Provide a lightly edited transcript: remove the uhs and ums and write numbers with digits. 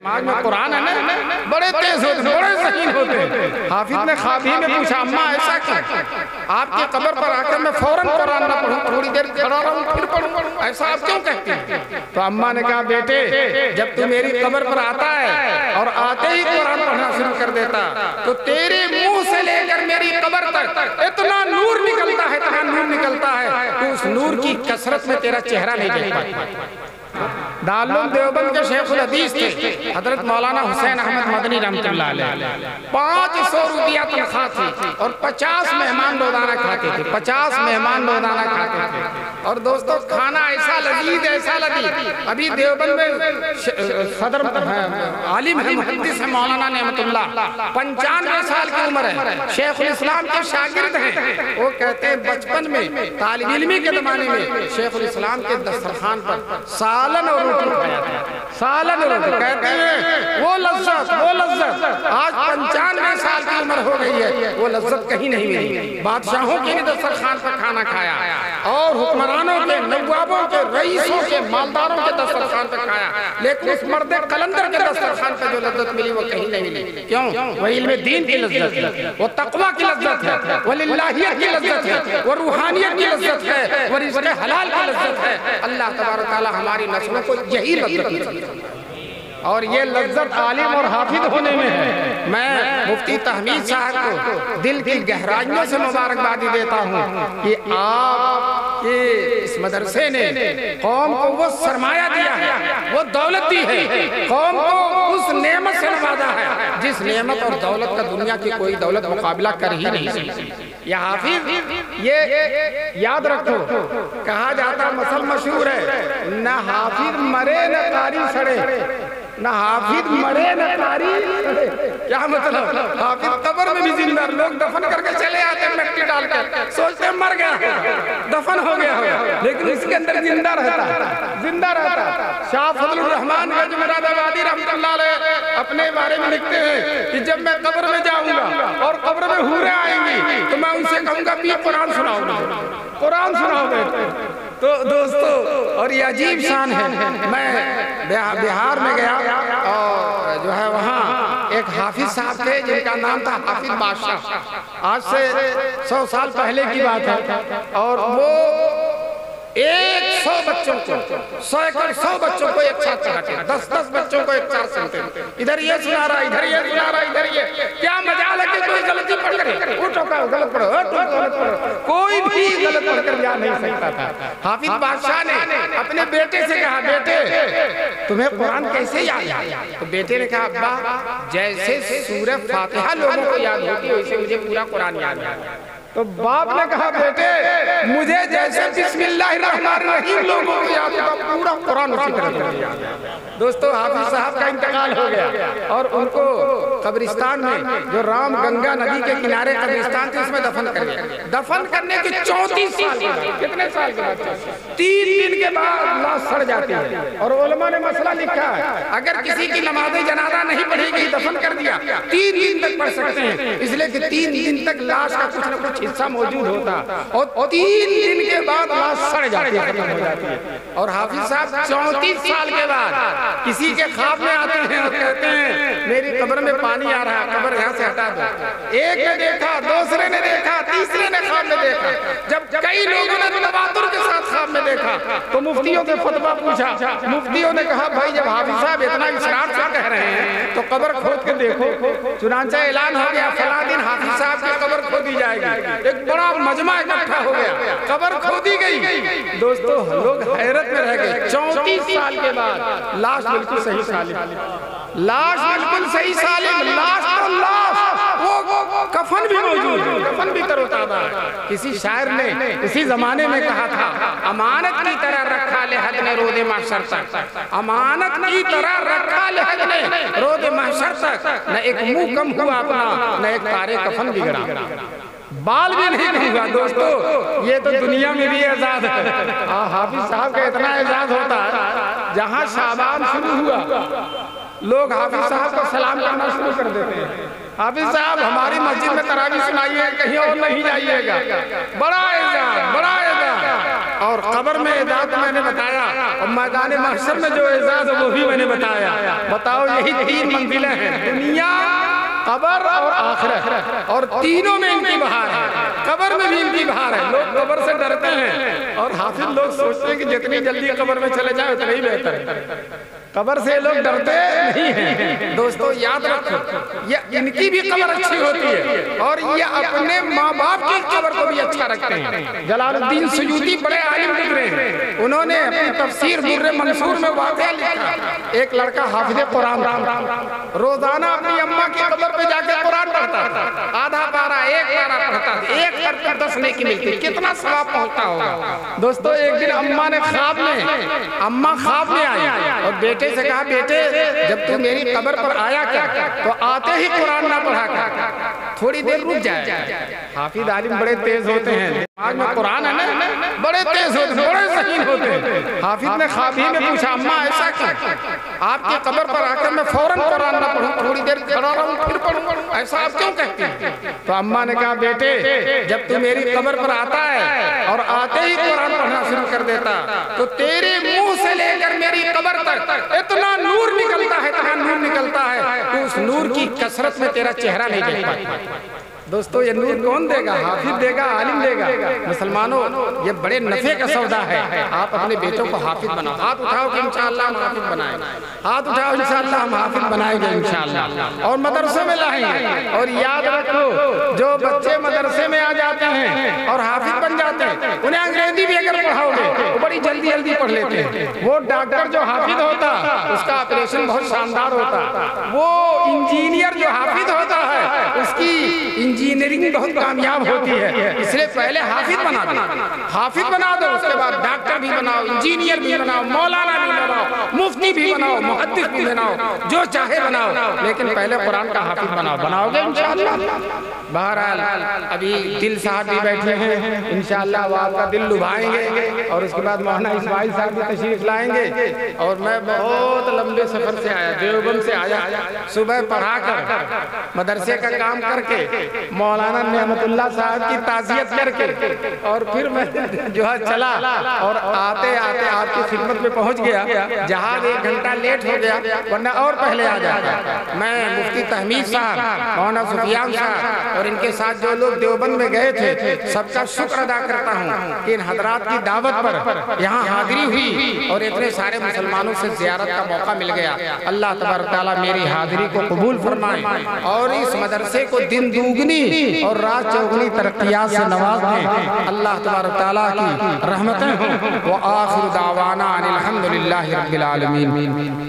دماغ میں قرآن ہے نا، بڑے تیز ہوتے ہیں، بڑے ذہین ہوتے ہیں۔ حافظ نے خواب ہی میں پوچھا اماں ایسا کیا؟ آپ کی قبر پر آ کر میں فوراً قرآن نہ پڑھوں، تھوڑی دیر کھڑا رہوں پھر پڑھوں، ایسا آپ کیوں کہتی ہیں؟ تو اماں نے کہا بیٹے جب تو میری قبر پر آتا ہے اور آتے ہی قرآن پڑھنا شروع کر دیتا تو تیرے منہ سے لے کر میری قبر تک اتنا نور نکلتا ہے، اتنا نور نکلتا ہے کہ اس نور کی کثرت میں تیرا چہرہ نہیں دیکھ پاتا۔ دارالعلوم دیوبند کے شیخ الحدیث تھے حضرت مولانا حسین احمد مدنی رحمۃ اللہ علیہ۔ 500 روپیہ تنخواہ تھی اور 50 مہمان روزانہ کھاتے تھے، 50 مہمان روزانہ کھاتے تھے۔ اور دوستو کھانا ایسا لذیذ ایسا لذیذ، ابھی دیوبند میں صدر عالم ہے محدث ہے مولانا نعمت اللہ، 95 سال کی عمر ہے، شیخ الاسلام کے شاگرد ہیں۔ وہ کہتے ہیں بچپن میں طالب علمی کے زمانے میں شیخ الاسلام کے دسترخوان پر سالن اور روٹی کھایا تھا، سالن اور روٹی۔ کہتے ہیں وہ لذت آج 95 سال کی عمر ہو گئی ہے، وہ لذت کہیں نہیں ملی۔ بادشاہوں کے دسترخوان پر کھانا کھایا اور حکمرانوں کے، نوابوں کے، رئیسوں کے، مالداروں کے دسترخوان پر کھایا، لیکن اس مرد قلندر کے دسترخوان پر جو لذت ملی وہ کہیں نہیں ملی۔ کیوں؟ وہ علم دین کی لذت ہے، وہ تقویٰ کی لذت ہے، وہ للہیت کی لذت ہے، وہ روحانیت کی لذت ہے، وہ رزق حلال کی لذت ہے۔ اللہ تبارک تعالی ہماری نسلوں کو یہی لذت ملی اور یہ لذت عالم اور حافظ ہونے میں ہے۔ میں مفتی تحمید صاحب کو دل کی گہرائیوں سے مبارکبادی دیتا ہوں کہ آپ کے اس مدرسے نے قوم کو وہ سرمایہ دیا ہے، وہ دولت دی ہے، قوم کو اس نعمت سے نوازا ہے جس نعمت اور دولت کا دنیا کی کوئی دولت مقابلہ کر ہی نہیں سکتی۔ یہ حافظ، یہ یاد رکھو، کہا جاتا مثل مشہور ہے، نہ حافظ مرے نہ قاری سڑے، نہ حافظ مرے نہ قاری سڑے۔ کیا مطلب؟ حافظ قبر میں بھی زندہ، لوگ دفن کر کے چلے آتے ہیں مٹی ڈال کر، سوچتے ہیں مر گیا، دفن ہو گیا ہوگا، لیکن اس کے اندر زندہ رہتا، زندہ رہتا۔ شاہ فضل الرحمان گنج مراد آبادی رحمۃ اللہ علیہ اپنے بارے میں لکھتے ہیں کہ جب میں قبر میں جاؤں گا اور قبر میں حوریں آئیں گی تو میں ان سے کہوں گا بھی قرآن سناؤ گا، قرآن سناؤ گے۔ تو دوستو اور یہ عجیب شان ہے، میں بہار میں گیا اور جو ہے وہاں ایک حافظ صاحب تھے جن کا نام تھا حافظ بادشاہ، آج سے 100 سال پہلے کی بات ہے، اور وہ 100 بچوں کو 100 بچوں کو ایک ساتھ پڑھاتے ہیں، 10 بچوں کو ایک ساتھ سنتے ہیں، ادھر یہ سنا رہا، ادھر یہ سنا رہا، ادھر یہ، کیا مجال ہے کہ کوئی غلطی پڑھ کرے اٹھو کا غلط پڑھو، غلط پڑھو، کوئی بھی غلط پڑھ کر جا نہیں سکتا تھا۔ حافظ بادشاہ نے اپنے بیٹے سے کہا بیٹے تمہیں قرآن کیسے یاد ہے؟ تو بیٹے نے کہا ابا جیسے سورہ فاتحہ لوگوں کو یاد ہوتی ہے ویسے مجھے پورا قرآن یاد ہے۔ تو باپ نے کہا بیٹے مجھے جیسے بسم اللہ الرحمن الرحیم لوگوں کو یاد ہوتا پورا قرآن اسی طرح یاد ہے۔ دوستو حافظ صاحب کا انتقال ہو گیا اور ان کو قبرستان میں جو رام گنگا ندی کے کنارے قبرستان تھی اس میں دفن کر دیا۔ دفن کرنے کے 34 سال کے بعد، کتنے سال کے بعد؟ 3 دن کے بعد لاش سڑ جاتی ہے، اور علماء نے مسئلہ لکھا ہے اگر کسی کی نماز جنازہ نہیں پڑھی گئی دفن کر دیا 3 دن تک پڑھ سکتے ہیں، اس لیے کہ 3 دن تک لاش کا کچھ نہ کچھ حصہ موجود ہوتا اور 3 دن کے بعد لاش سڑ جاتی ہے، ختم ہو جاتی ہے۔ اور حافظ صاحب 34 سال کے بعد کسی کے خواب میں آتے ہیں اور کہتے ہیں میری قبر میں پانی آ رہا ہے، قبر یہاں سے ہٹا دو۔ ایک نے دیکھا، دوسرے نے دیکھا، تیسرے نے خواب میں دیکھا، جب کئی لوگوں نے تواتر کے ساتھ خواب میں دیکھا تو مفتیوں کے فتویٰ پوچھا، مفتیوں نے کہا بھائی جب حافظ صاحب اتنا اشراف سے کہہ رہے ہیں تو قبر کھود کے دیکھو۔ چنانچہ اعلان ہو گیا فلاں دن حافظ صاحب کی قبر کھودی جائے گی، ایک بڑا مجمع اکٹھا ہو گیا، قبر کھودی گئی۔ دوستو لوگ حیرت میں رہ گئے، 34 سال کے بعد لاش بالکل صحیح سالم، لاش بالکل صحیح سالم، لاش تو لاش، وہ کفن بھی موجود ہے، کفن بھی تر و تازہ ہے۔ کسی شاعر نے اسی زمانے میں کہا تھا امانت کی طرح رکھا لحد نے رود محشر تک، امانت کی طرح رکھا لحد نے رود محشر تک، نہ ایک منہ کم ہوا اپنا نہ ایک تارے کفن بگڑا، بال بھی نہیں کہوں گا۔ دوستو یہ تو دنیا میں بھی اعزاز ہے، حافظ صاحب کا اتنا اعزاز ہوتا ہے جہاں شعبان شروع ہوا لوگ حافظ صاحب کو سلام کرنا شروع کر دیتے ہیں، حافظ صاحب ہماری مسجد میں تراویح سنائیے، کہیں اور نہیں جائیے گا، بڑا اعزاز، بڑا اعزاز۔ اور قبر میں اعزاز میں نے بتایا، اور میدان محشر میں جو اعزاز ہے وہ بھی میں نے بتایا۔ بتاؤ یہی تین منزلیں ہیں، دنیا، قبر اور آخرت، اور تینوں میں ان کی بہار ہے۔ قبر میں بھی ان کی بہار ہے۔ لوگ قبر سے ڈرتے ہیں، اور حافظ لوگ سوچتے ہیں کہ جتنی جلدی قبر میں چلے جائے اتنا ہی بہتر ہے۔ قبر سے لوگ ڈرتے نہیں ہیں۔ دوستو یاد رکھو، یہ ان کی بھی قبر اچھی ہوتی ہے، اور یہ اپنے ماں باپ کی قبر کو بھی اچھا رکھتے ہیں۔ جلال الدین سیوطی بڑے عالم گزرے ہیں، انہوں نے اپنی تفسیر در منصور میں واقعہ لکھا۔ ایک لڑکا حافظ قرآن روزانہ اپنی اماں کی قبر پہ جا کے قرآن پڑھتا تھا، آدھا پارہ ایک پارہ پڑھتا تھا، ایک حرف پر 10 نیکی ملتی، کتنا ثواب پہنچتا ہوگا۔ دوستو ایک دن اماں خواب میں آئی اور بیٹے سے کہا، بیٹے جب تو میری قبر پر آیا کیا تو آتے ہی قرآن نہ پڑھا کر، تھوڑی دیر رک جائے۔ حافظ عالم بڑے تیز ہوتے ہیں، دماغ میں قرآن ہے نا، بڑے تیز ہوتے ہیں، بڑے ذہین ہوتے ہیں۔ حافظ نے خواب ہی میں پوچھا، اماں ایسا کیا؟ آپ کی قبر پر آ کر میں فوراً قرآن نہ پڑھوں، تھوڑی دیر کھڑا رہوں پھر پڑھوں، ایسا آپ کیوں کہتے ہیں؟ تو اماں نے کہا، بیٹے جب تو میری قبر پر آتا ہے اور آتے ہی قرآن پڑھنا شروع کر دیتا تو تیرے منہ سے لے کر میری قبر تک اتنا نور نکلتا ہے، اتنا نور نکلتا ہے کہ اس نور کی کثرت میں تیرا چہرہ نہیں دیکھ پاتا۔ دوستو یہ نور کون دے گا؟ حافظ دے گا، عالم دے گا۔ مسلمانوں یہ بڑے نفع کا سودا ہے، آپ اپنے بیٹوں کو حافظ بناؤ۔ ہاتھ اٹھاؤ کہ انشاءاللہ ہم حافظ بنائیں گے، ہاتھ اٹھاؤ انشاءاللہ ہم حافظ بنائیں گے انشاءاللہ، اور مدرسے میں لائیں گے۔ اور یاد رکھو جو بچے مدرسے میں آ جاتے ہیں اور حافظ بن جاتے ہیں، انہیں انگریزی بھی اگر پڑھاؤ گے وہ بڑی جلدی جلدی پڑھ لیتے ہیں۔ وہ ڈاکٹر جو حافظ ہوتا اس کا آپریشن بہت شاندار ہوتا، وہ انجینئر جو حافظ ہوتا ہے اس کی انجینئرنگ بہت کامیاب ہوتی ہے۔ اس لیے پہلے حافظ بنا دو، حافظ بنا دو، اس کے بعد ڈاکٹر بھی بناؤ، انجینئر بھی بناؤ، مولانا بھی بناؤ، مفتی بھی بناؤ، محدث بھی بناؤ، جو چاہے بناؤ، لیکن پہلے قرآن کا حافظ بناؤ۔ بناؤ گے انشاءاللہ؟ بہرحال ابھی دل صاحب بھی بیٹھے ہیں، انشاءاللہ وہ آپ کا دل لبھائیں گے، اور اس کے بعد مولانا اسماعیل صاحب بھی تشریف لائیں گے۔ اور میں بہت لمبے سفر سے آیا، دیوبند سے آیا، صبح پڑھا کر مدرسے کا کام کر کے مولانا نعمت اللہ صاحب کی تعزیت کر کے، اور پھر میں جو ہے چلا، اور آتے آتے آپ کی خدمت میں پہنچ گیا۔ جہاز 1 گھنٹہ لیٹ ہو گیا، ورنہ اور پہلے آ جاتا۔ میں مفتی تحمید صاحب، مولانا سفیان صاحب اور ان کے ساتھ جو لوگ دیوبند میں گئے تھے سب کا شکر ادا کرتا ہوں کہ ان حضرات کی دعوت پر یہاں حاضری ہوئی اور اتنے سارے مسلمانوں سے زیارت کا موقع مل گیا۔ اللہ تبارک تعالیٰ میری حاضری کو قبول فرمائے اور اس مدرسے کو دن دوگنی اور رات چوگنی ترقیات سے نواز دیں۔ اللہ تبارک تعالیٰ کی رحمتیں ہوں۔ وآخر دعوانا ان الحمدللہ رب العالمین۔